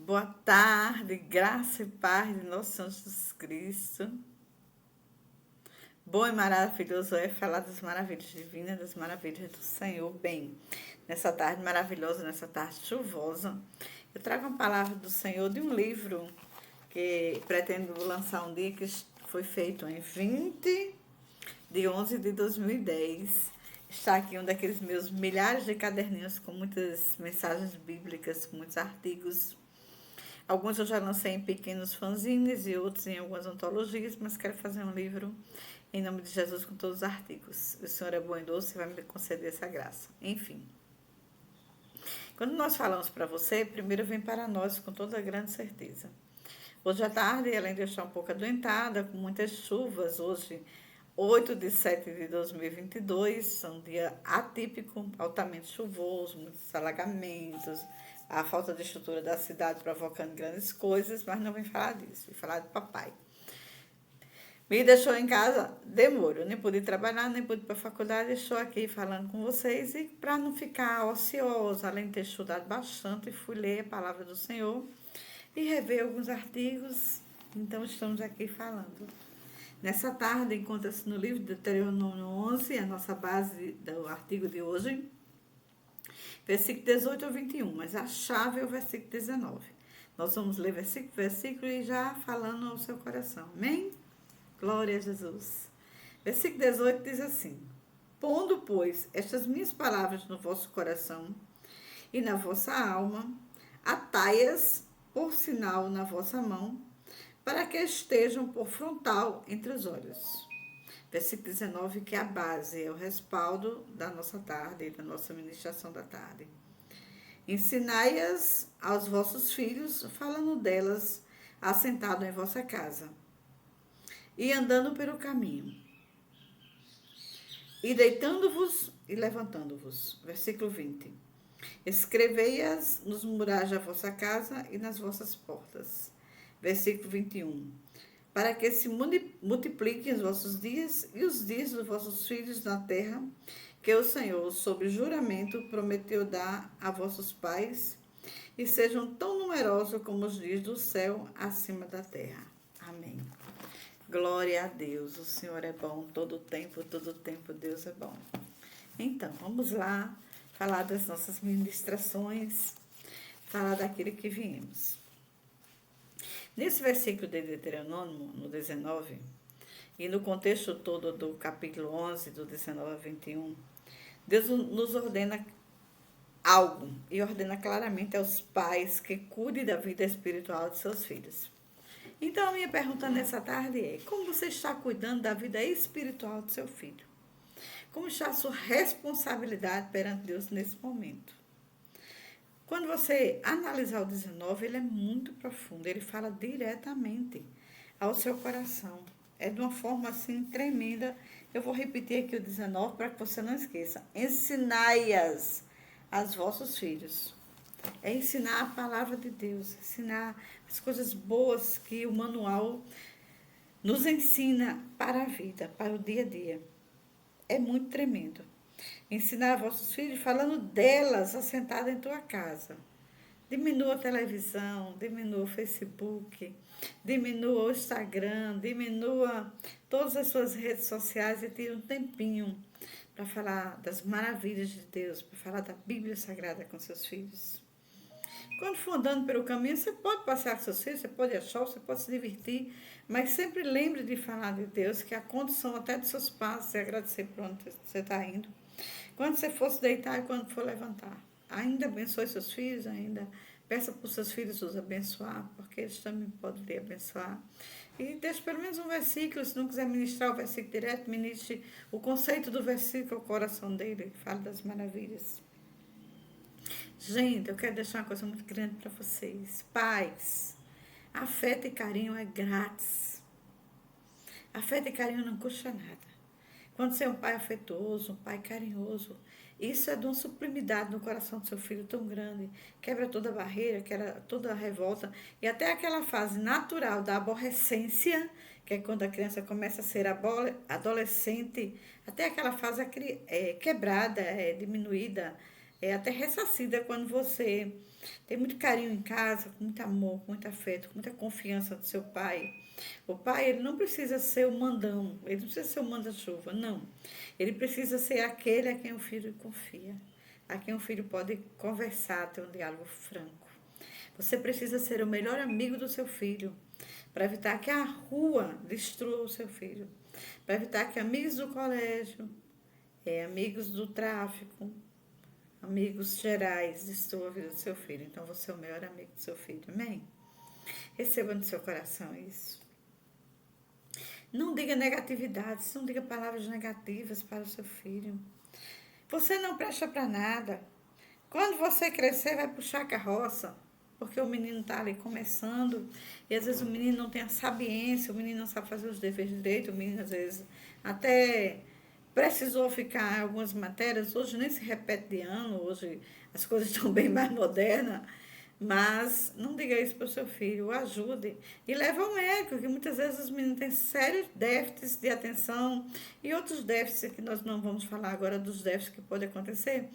Boa tarde, graça e paz de nosso Senhor Jesus Cristo. Bom e maravilhoso é falar das maravilhas divinas, das maravilhas do Senhor. Bem, nessa tarde maravilhosa, nessa tarde chuvosa, eu trago uma palavra do Senhor de um livro que pretendo lançar um dia que foi feito em 20 de 11 de 2010. Está aqui um daqueles meus milhares de caderninhos com muitas mensagens bíblicas, com muitos artigos. Alguns eu já lancei em pequenos fanzines e outros em algumas antologias, mas quero fazer um livro em nome de Jesus com todos os artigos. O Senhor é bom e doce e vai me conceder essa graça. Enfim, quando nós falamos para você, primeiro vem para nós com toda grande certeza. Hoje à tarde, além de eu estar um pouco adoentada, com muitas chuvas, hoje, 8 de 7 de 2022, um dia atípico, altamente chuvoso, muitos alagamentos, a falta de estrutura da cidade provocando grandes coisas, mas não vim falar disso, vim falar de papai. Me deixou em casa, demorou, nem pude trabalhar, nem pude ir para a faculdade, estou aqui falando com vocês e para não ficar ociosa, além de ter estudado bastante, fui ler a palavra do Senhor e rever alguns artigos, então estamos aqui falando. Nessa tarde, encontra-se no livro de Deuteronômio 11, a nossa base do artigo de hoje, versículo 18 ao 21, mas a chave é o versículo 19. Nós vamos ler versículo por versículo e já falando ao seu coração. Amém? Glória a Jesus. Versículo 18 diz assim: Pondo, pois, estas minhas palavras no vosso coração e na vossa alma, atai-as por sinal na vossa mão, para que estejam por frontal entre os olhos. Versículo 19, que é a base, é o respaldo da nossa tarde, da nossa ministração da tarde. Ensinai-as aos vossos filhos, falando delas, assentado em vossa casa, e andando pelo caminho, e deitando-vos e levantando-vos. Versículo 20. Escrevei-as nos murais da vossa casa e nas vossas portas. Versículo 21. Para que se multipliquem os vossos dias e os dias dos vossos filhos na terra, que o Senhor, sob juramento, prometeu dar a vossos pais, e sejam tão numerosos como os dias do céu acima da terra. Amém. Glória a Deus, o Senhor é bom todo tempo Deus é bom. Então, vamos lá falar das nossas ministrações, falar daquilo que viemos. Nesse versículo de Deuteronômio, no 19, e no contexto todo do capítulo 11, do 19 a 21, Deus nos ordena algo, e ordena claramente aos pais que cuidem da vida espiritual de seus filhos. Então, a minha pergunta nessa tarde é: como você está cuidando da vida espiritual do seu filho? Como está a sua responsabilidade perante Deus nesse momento? Quando você analisar o 19, ele é muito profundo, ele fala diretamente ao seu coração. É de uma forma assim tremenda. Eu vou repetir aqui o 19 para que você não esqueça. Ensinai-as aos vossos filhos. É ensinar a palavra de Deus, ensinar as coisas boas que o manual nos ensina para a vida, para o dia a dia. É muito tremendo. Ensinar a vossos filhos falando delas assentadas em tua casa. Diminua a televisão, diminua o Facebook, diminua o Instagram, diminua todas as suas redes sociais e tire um tempinho para falar das maravilhas de Deus, para falar da Bíblia Sagrada com seus filhos. Quando for andando pelo caminho, você pode passear com seus filhos, você pode achar, você pode se divertir, mas sempre lembre de falar de Deus, que a condição até dos seus passos é agradecer por onde você está indo. Quando você for se deitar e quando for levantar, ainda abençoe seus filhos, ainda peça para os seus filhos os abençoar, porque eles também podem lhe abençoar. E deixe pelo menos um versículo, se não quiser ministrar o versículo direto, ministre o conceito do versículo ao coração dele, que fala das maravilhas. Gente, eu quero deixar uma coisa muito grande para vocês. Pais, afeto e carinho é grátis. Afeto e carinho não custa nada. Quando você é um pai afetuoso, um pai carinhoso, isso é de uma sublimidade no coração do seu filho tão grande. Quebra toda a barreira, quebra toda a revolta. E até aquela fase natural da aborrecência, que é quando a criança começa a ser adolescente, até aquela fase é quebrada, é diminuída, é até ressarcida quando você tem muito carinho em casa, com muito amor, com muito afeto, com muita confiança do seu pai. O pai, ele não precisa ser o mandão, ele não precisa ser o manda-chuva, não. Ele precisa ser aquele a quem o filho confia, a quem o filho pode conversar, ter um diálogo franco. Você precisa ser o melhor amigo do seu filho, para evitar que a rua destrua o seu filho, para evitar que amigos do colégio, amigos do tráfico, amigos gerais destruam a vida do seu filho. Então você é o melhor amigo do seu filho, amém? Receba no seu coração isso. Não diga negatividades, não diga palavras negativas para o seu filho. Você não presta para nada. Quando você crescer, vai puxar a carroça, porque o menino está ali começando, e às vezes o menino não tem a sabiência, o menino não sabe fazer os deveres direito, o menino às vezes até precisou ficar em algumas matérias, hoje nem se repete de ano, hoje as coisas estão bem mais modernas, mas não diga isso para o seu filho, o ajude. E leve ao médico, que muitas vezes os meninos têm sérios déficits de atenção e outros déficits que nós não vamos falar agora dos déficits que podem acontecer,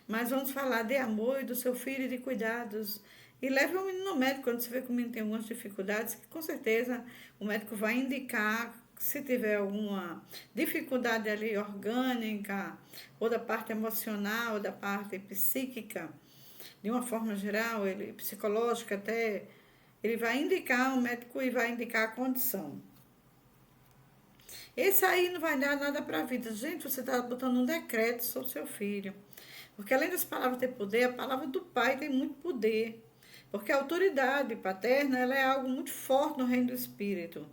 mas vamos falar de amor e do seu filho e de cuidados. E leve o menino ao médico quando você vê que o menino tem algumas dificuldades, que com certeza o médico vai indicar se tiver alguma dificuldade ali orgânica, ou da parte emocional, ou da parte psíquica, de uma forma geral, ele psicológica até, ele vai indicar o médico e vai indicar a condição. Esse aí não vai dar nada para a vida. Gente, você está botando um decreto sobre o seu filho. Porque além das palavras ter poder, a palavra do pai tem muito poder. Porque a autoridade paterna, ela é algo muito forte no reino do espírito.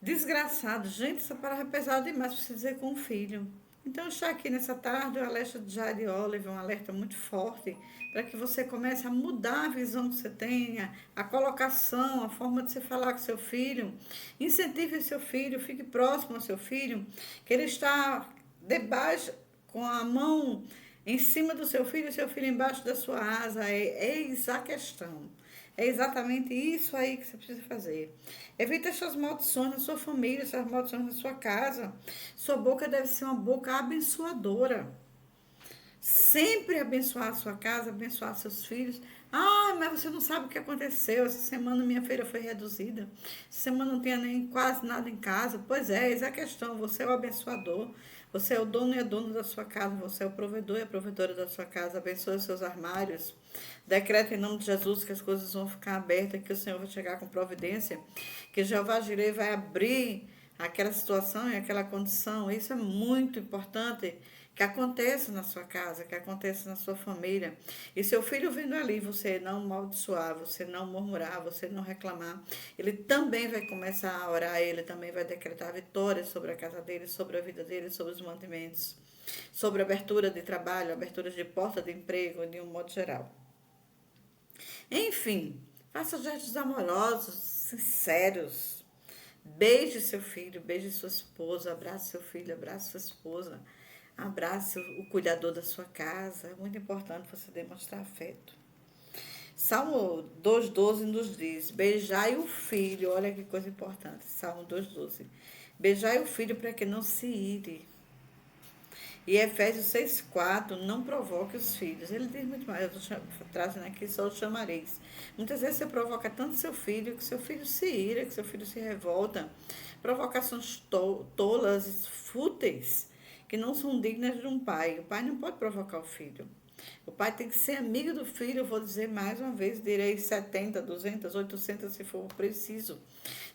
Desgraçado, gente, essa palavra é pesada demais para se dizer com um filho. Então, está aqui nessa tarde o alerta de Jade Oliver, um alerta muito forte, para que você comece a mudar a visão que você tenha, a colocação, a forma de você falar com seu filho. Incentive seu filho, fique próximo ao seu filho, que ele está debaixo, com a mão em cima do seu filho embaixo da sua asa. Eis a questão. É exatamente isso aí que você precisa fazer. Evite essas maldições na sua família, essas maldições na sua casa. Sua boca deve ser uma boca abençoadora. Sempre abençoar a sua casa, abençoar seus filhos. Ah, mas você não sabe o que aconteceu. Essa semana minha feira foi reduzida. Essa semana não tinha nem quase nada em casa. Pois é, essa é a questão. Você é o abençoador. Você é o dono e a dona da sua casa. Você é o provedor e a provedora da sua casa. Abençoe os seus armários. Decreta em nome de Jesus que as coisas vão ficar abertas, que o Senhor vai chegar com providência, que Jeová Jireh vai abrir aquela situação e aquela condição. Isso é muito importante que aconteça na sua casa, que aconteça na sua família. E seu filho vindo ali, você não amaldiçoar, você não murmurar, você não reclamar, ele também vai começar a orar, ele também vai decretar vitória sobre a casa dele, sobre a vida dele, sobre os mantimentos, sobre a abertura de trabalho, abertura de porta de emprego, de um modo geral. Enfim, faça gestos amorosos, sinceros. Beije seu filho, beije sua esposa, abrace seu filho, abrace sua esposa, abrace o cuidador da sua casa. É muito importante você demonstrar afeto. Salmo 2,12 nos diz: beijai o filho, olha que coisa importante. Salmo 2,12: beijai o filho para que não se ire. E Efésios 6,4, não provoque os filhos. Ele diz muito mais, eu estou trazendo aqui só os chamareis. Muitas vezes você provoca tanto seu filho, que seu filho se ira, que seu filho se revolta. Provocações tolas, fúteis, que não são dignas de um pai. O pai não pode provocar o filho. O pai tem que ser amigo do filho, eu vou dizer mais uma vez, direi 70, 200, 800 se for preciso.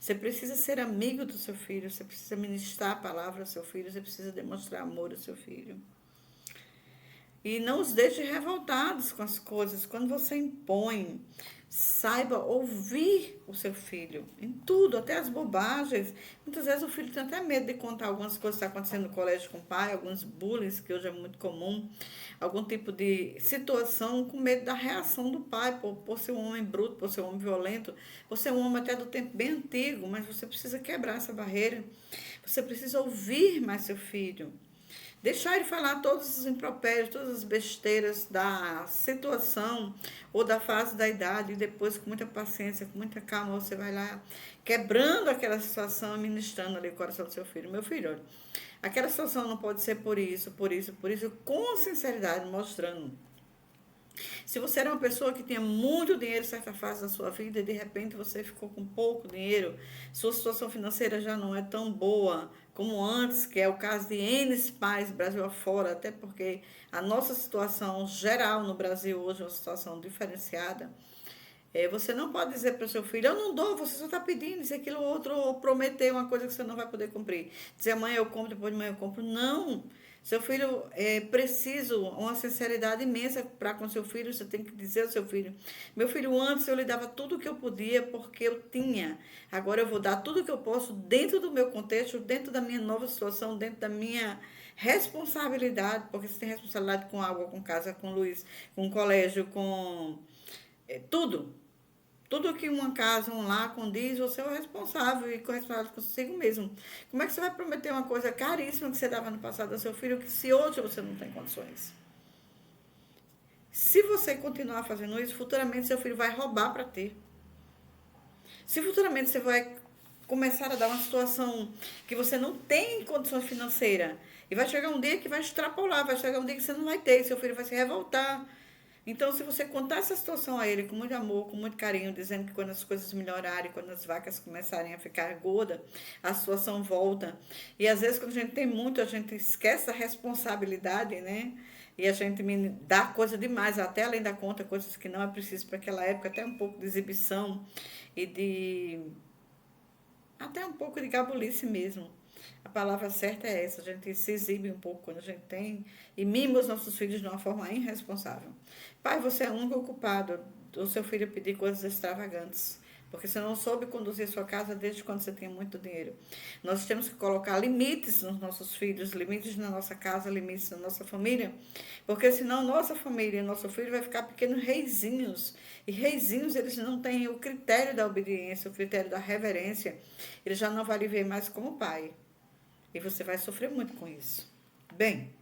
Você precisa ser amigo do seu filho, você precisa ministrar a palavra ao seu filho, você precisa demonstrar amor ao seu filho. E não os deixe revoltados com as coisas. Quando você impõe, saiba ouvir o seu filho em tudo, até as bobagens. Muitas vezes o filho tem até medo de contar algumas coisas que estão acontecendo no colégio com o pai, alguns bullying, que hoje é muito comum, algum tipo de situação, com medo da reação do pai, por ser um homem bruto, por ser um homem violento, por ser um homem até do tempo bem antigo, mas você precisa quebrar essa barreira. Você precisa ouvir mais seu filho. Deixar ele falar todos os impropérios, todas as besteiras da situação ou da fase da idade, e depois, com muita paciência, com muita calma, você vai lá quebrando aquela situação, ministrando ali o coração do seu filho. Meu filho, olha, aquela situação não pode ser por isso, por isso, por isso, com sinceridade, mostrando. Se você era uma pessoa que tinha muito dinheiro em certa fase da sua vida e de repente você ficou com pouco dinheiro, sua situação financeira já não é tão boa como antes, que é o caso de N pais Brasil afora, até porque a nossa situação geral no Brasil hoje é uma situação diferenciada. Você não pode dizer para o seu filho, eu não dou, você só está pedindo isso, aquilo, outro, ou prometer uma coisa que você não vai poder cumprir. Dizer amanhã eu compro, depois de amanhã eu compro. Não. Seu filho é preciso uma sinceridade imensa para com seu filho. Você tem que dizer ao seu filho: meu filho, antes eu lhe dava tudo o que eu podia porque eu tinha. Agora eu vou dar tudo o que eu posso dentro do meu contexto, dentro da minha nova situação, dentro da minha responsabilidade, porque você tem responsabilidade com água, com casa, com luz, com colégio, com tudo. Tudo que uma casa, um lar condiz, você é o responsável e corresponsável consigo mesmo. Como é que você vai prometer uma coisa caríssima que você dava no passado ao seu filho, que se hoje você não tem condições? Se você continuar fazendo isso, futuramente seu filho vai roubar para ter. Se futuramente você vai começar a dar uma situação que você não tem condições financeiras, e vai chegar um dia que vai extrapolar, vai chegar um dia que você não vai ter, seu filho vai se revoltar. Então, se você contar essa situação a ele com muito amor, com muito carinho, dizendo que quando as coisas melhorarem, quando as vacas começarem a ficar gordas, a situação volta. E às vezes, quando a gente tem muito, a gente esquece a responsabilidade, né? E a gente me dá coisa demais, até além da conta, coisas que não é preciso para aquela época, até um pouco de exibição e de até um pouco de gabulice mesmo. A palavra certa é essa, a gente se exibe um pouco quando a gente tem e mima os nossos filhos de uma forma irresponsável. Pai, você é o único culpado do seu filho pedir coisas extravagantes, porque você não soube conduzir sua casa desde quando você tinha muito dinheiro. Nós temos que colocar limites nos nossos filhos, limites na nossa casa, limites na nossa família, porque senão nossa família e nosso filho vai ficar pequenos reizinhos. E reizinhos, eles não têm o critério da obediência, o critério da reverência. Ele já não vai lhe ver mais como pai. E você vai sofrer muito com isso. Bem,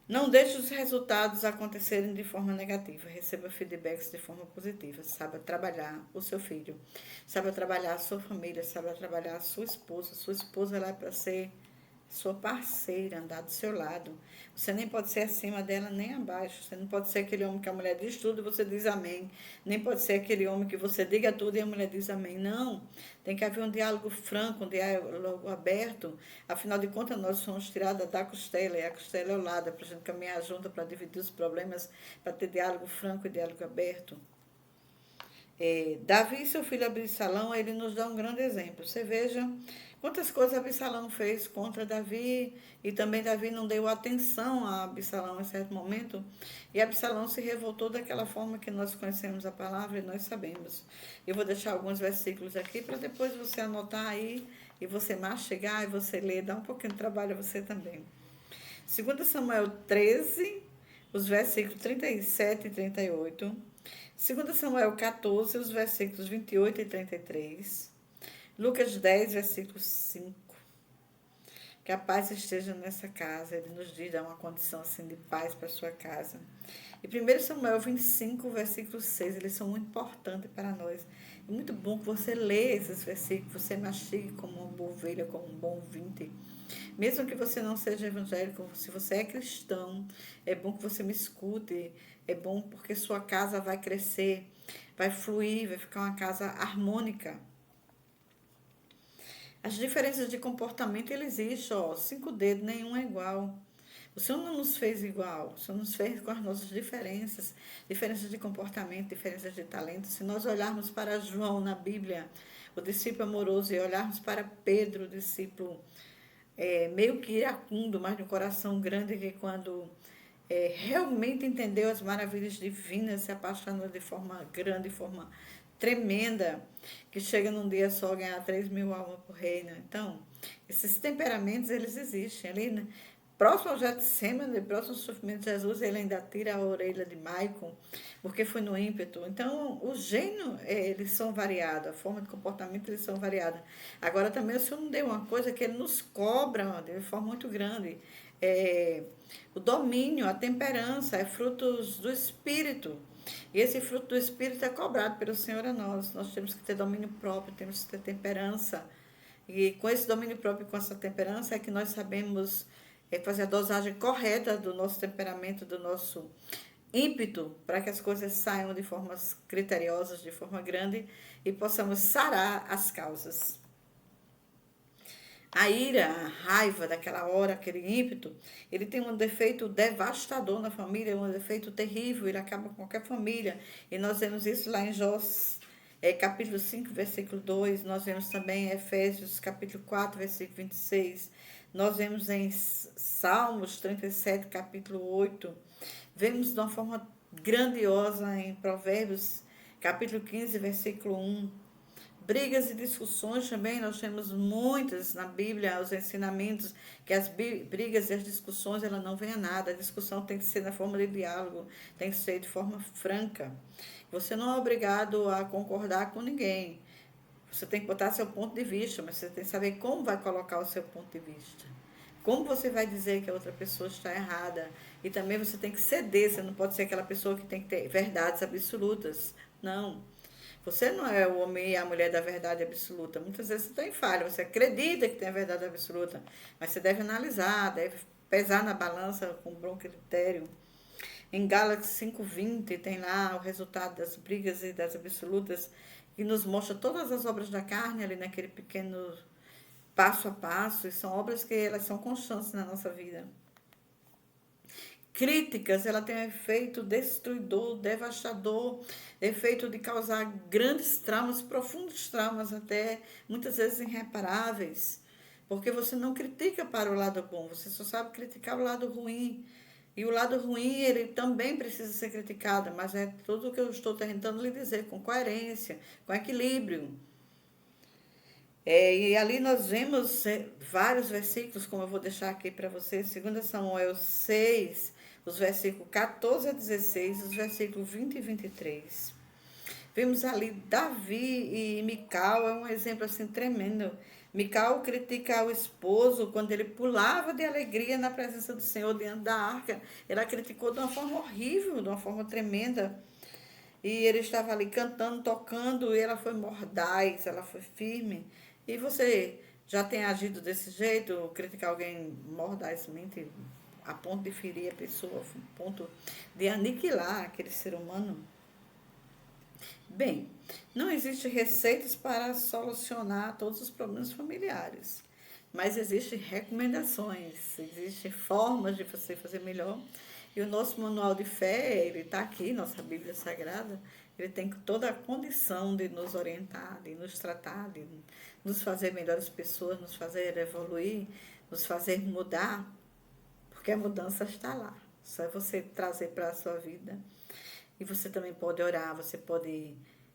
não deixe os resultados acontecerem de forma negativa. Receba feedbacks de forma positiva. Saiba trabalhar o seu filho. Saiba trabalhar a sua família. Saiba trabalhar a sua esposa. Sua esposa ela é para ser sua parceira, andar do seu lado. Você nem pode ser acima dela, nem abaixo. Você não pode ser aquele homem que a mulher diz tudo e você diz amém. Nem pode ser aquele homem que você diga tudo e a mulher diz amém. Não. Tem que haver um diálogo franco, um diálogo aberto. Afinal de contas, nós somos tiradas da costela, e a costela é o lado, para a gente caminhar junto, para dividir os problemas, para ter diálogo franco e diálogo aberto. Davi e seu filho Absalão, ele nos dá um grande exemplo. Você veja quantas coisas Absalão fez contra Davi, e também Davi não deu atenção a Absalão em certo momento, e Absalão se revoltou daquela forma que nós conhecemos a palavra e nós sabemos. Eu vou deixar alguns versículos aqui para depois você anotar aí, e você mastigar, e você ler, dá um pouquinho de trabalho a você também. 2 Samuel 13, os versículos 37 e 38. 2 Samuel 14, os versículos 28 e 33. Lucas 10, versículo 5. Que a paz esteja nessa casa. Ele nos diz, dá uma condição assim de paz para a sua casa. E 1 Samuel 25, versículo 6. Eles são muito importantes para nós. É muito bom que você lê esses versículos, você mastigue como uma boa ovelha, como um bom ouvinte. Mesmo que você não seja evangélico, se você é cristão, é bom que você me escute. É bom porque sua casa vai crescer, vai fluir, vai ficar uma casa harmônica. As diferenças de comportamento, ele existe, ó, 5 dedos, nenhum é igual. O Senhor não nos fez igual, o Senhor nos fez com as nossas diferenças, diferenças de comportamento, diferenças de talento. Se nós olharmos para João na Bíblia, o discípulo amoroso, e olharmos para Pedro, o discípulo meio que iracundo, mas de um coração grande, que quando realmente entendeu as maravilhas divinas, se apaixonou de forma grande, de forma tremenda, que chega num dia só a ganhar 3.000 almas por reino. Então, esses temperamentos, eles existem ali, né? próximo ao Getsemane, próximo ao sofrimento de Jesus, ele ainda tira a orelha de Maicon, porque foi no ímpeto. Então, os gênios, eles são variados, a forma de comportamento, eles são variados. Agora, também, o Senhor não deu uma coisa que ele nos cobra de forma muito grande. É, o domínio, a temperança, é frutos do Espírito. E esse fruto do Espírito é cobrado pelo Senhor a nós. Nós temos que ter domínio próprio, temos que ter temperança. E com esse domínio próprio, com essa temperança, é que nós sabemos fazer a dosagem correta do nosso temperamento, do nosso ímpeto, para que as coisas saiam de formas criteriosas, de forma grande, e possamos sarar as causas. A ira, a raiva daquela hora, aquele ímpeto, ele tem um defeito devastador na família, um defeito terrível, ele acaba com qualquer família. E nós vemos isso lá em Jó, capítulo 5, versículo 2. Nós vemos também em Efésios, capítulo 4, versículo 26. Nós vemos em Salmos 37, capítulo 8. Vemos de uma forma grandiosa em Provérbios, capítulo 15, versículo 1. Brigas e discussões também, nós temos muitas na Bíblia, os ensinamentos, que as brigas e as discussões, ela não vêm a nada. A discussão tem que ser na forma de diálogo, tem que ser de forma franca. Você não é obrigado a concordar com ninguém. Você tem que botar seu ponto de vista, mas você tem que saber como vai colocar o seu ponto de vista. Como você vai dizer que a outra pessoa está errada. E também você tem que ceder, você não pode ser aquela pessoa que tem que ter verdades absolutas. Não. Você não é o homem e a mulher da verdade absoluta. Muitas vezes você está em falha, você acredita que tem a verdade absoluta, mas você deve analisar, deve pesar na balança com bom critério. Em Gálatas 5:20 tem lá o resultado das brigas e das absolutas, que nos mostra todas as obras da carne ali naquele pequeno passo a passo, e são obras que elas são constantes na nossa vida. Críticas, ela tem um efeito destruidor, devastador, efeito de causar grandes traumas, profundos traumas até, muitas vezes irreparáveis, porque você não critica para o lado bom, você só sabe criticar o lado ruim. E o lado ruim, ele também precisa ser criticado, mas é tudo o que eu estou tentando lhe dizer, com coerência, com equilíbrio. E ali nós vemos vários versículos, como eu vou deixar aqui para vocês, 2 Samuel 6, os versículos 14 a 16, os versículos 20 e 23. Vemos ali Davi e Mical, é um exemplo assim tremendo. Mical critica o esposo quando ele pulava de alegria na presença do Senhor diante da arca. Ela criticou de uma forma horrível, de uma forma tremenda. E ele estava ali cantando, tocando, e ela foi mordaz, ela foi firme. E você já tem agido desse jeito, criticar alguém mordazmente, a ponto de ferir a pessoa, a ponto de aniquilar aquele ser humano? Bem, não existe receitas para solucionar todos os problemas familiares, mas existem recomendações, existem formas de você fazer melhor. E o nosso manual de fé, ele está aqui, nossa Bíblia Sagrada, ele tem toda a condição de nos orientar, de nos tratar, de nos fazer melhores pessoas, nos fazer evoluir, nos fazer mudar, porque a mudança está lá. Só é você trazer para a sua vida. E você também pode orar, você pode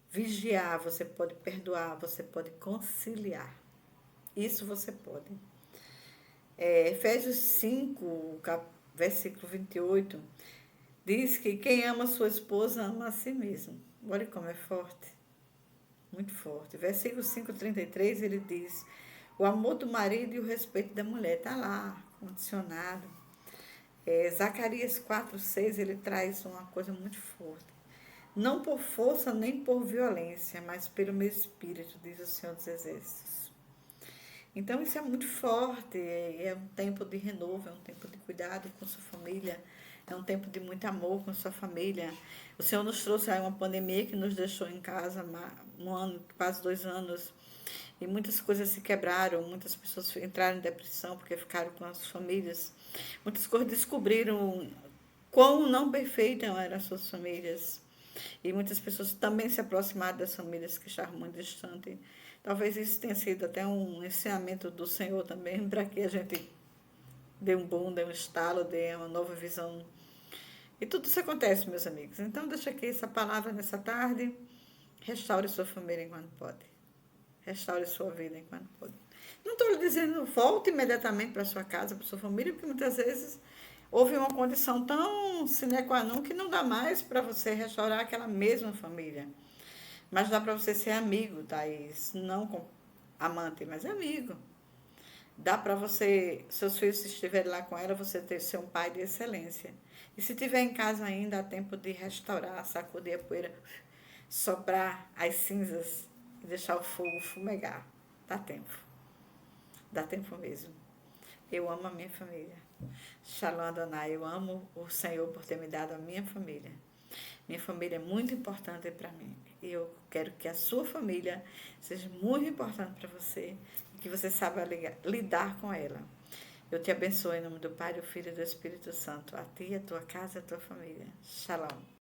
vigiar, você pode perdoar, você pode conciliar. Isso você pode. Efésios 5, versículo 28, diz que quem ama sua esposa ama a si mesmo. Olha como é forte, muito forte. Versículo 5:33, ele diz: o amor do marido e o respeito da mulher. Está lá, condicionado. Zacarias 4:6, ele traz uma coisa muito forte. Não por força nem por violência, mas pelo meu espírito, diz o Senhor dos Exércitos. Então isso é muito forte, é um tempo de renovo, é um tempo de cuidado com sua família, é um tempo de muito amor com sua família. O Senhor nos trouxe aí uma pandemia que nos deixou em casa um ano, quase 2 anos, e muitas coisas se quebraram, muitas pessoas entraram em depressão porque ficaram com as famílias. Muitas coisas descobriram quão não perfeitas eram as suas famílias. E muitas pessoas também se aproximaram das famílias que estavam muito distantes. Talvez isso tenha sido até um ensinamento do Senhor também, para que a gente dê um boom, dê um estalo, dê uma nova visão. E tudo isso acontece, meus amigos. Então, deixa aqui essa palavra nessa tarde. Restaure sua família enquanto pode. Restaure sua vida enquanto pode. Não estou lhe dizendo volte imediatamente para sua casa, para sua família, porque muitas vezes houve uma condição tão sine qua non que não dá mais para você restaurar aquela mesma família. Mas dá para você ser amigo, Thaís, não com amante, mas amigo. Dá para você, seus filhos se estiverem lá com ela, você ter ser um pai de excelência. E se tiver em casa ainda, há tempo de restaurar, sacudir a poeira, soprar as cinzas e deixar o fogo fumegar. Dá tempo. Dá tempo mesmo. Eu amo a minha família. Shalom Adonai, eu amo o Senhor por ter me dado a minha família. Minha família é muito importante para mim. E eu quero que a sua família seja muito importante para você e que você saiba lidar com ela. Eu te abençoo em nome do Pai, do Filho e do Espírito Santo. A ti, a tua casa e a tua família. Shalom.